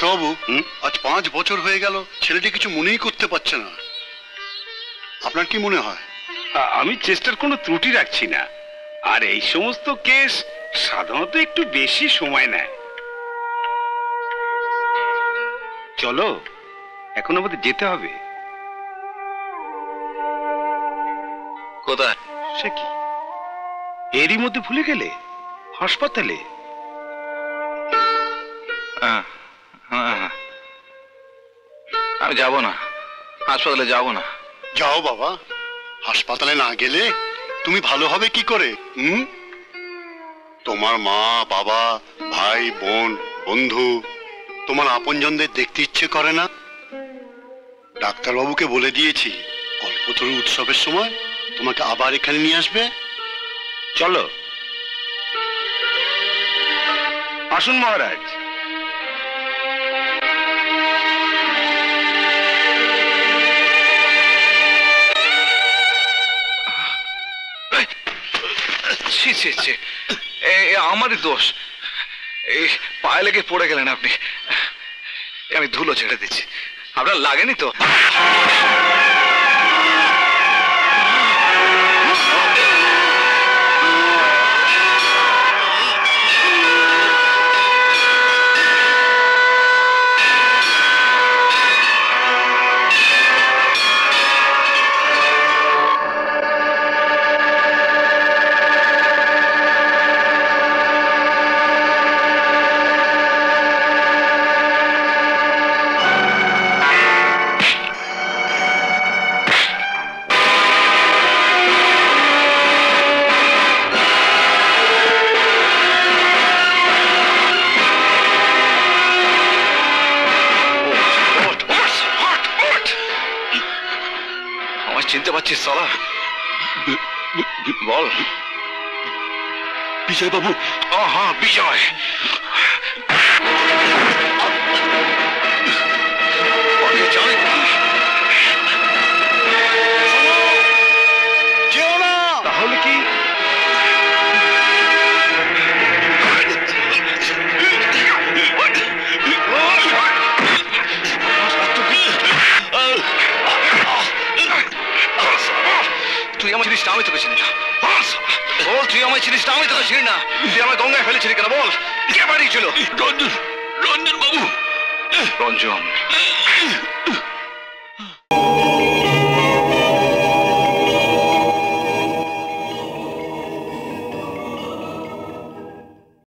ডাক্তারবাবু, আজ 5 বছর হয়ে গেল, ছেলেটি কিছু মনেই করতে পারছে না। আপনার কি মনে হয়? আমি চেষ্টার কোনো ত্রুটি রাখছি না, আর এই সমস্ত কেস সাধারণত একটু বেশি সময় নেয়। চলো, এখন আমাদের যেতে হবে। কোথায়? সে কি, এরই মধ্যে ভুলে গেলে? হাসপাতালে। আমি যাব না, হাসপাতালে যাব না। যাও বাবা, হাসপাতালে না গেলে তুমি ভালো হবে কি করে? তোমার মা, বাবা, ভাই, বোন, বন্ধু, তোমার আপনজনদের দেখতে ইচ্ছে করে না? ডাক্তারবাবুকে বলে দিয়েছি, কল্পতরু উৎসবের সময় তোমাকে আবার এখানে নিয়ে আসবে। চলো, আসুন মহারাজ। আমারই দোষ, এই পায়ে লেগে পড়ে গেলেন আপনি। আমি ধুলো ছেড়ে দিচ্ছি, আপনার লাগেনি তো? চিনতে পারছিস সালা? বল। বিজয় বাবু। হ্যাঁ, বিজয়। তাহলে কি তুই আমার জিনিসটা আমি তোকে চিনি না? বল, তুই আমার জিনিসটা আমি তোকে চিনি না? তুই আমার গঙ্গায় ফেলেছিলি কেন? বল, কে বাড়িয়েছিল? রঞ্জন বাবু। রঞ্জন।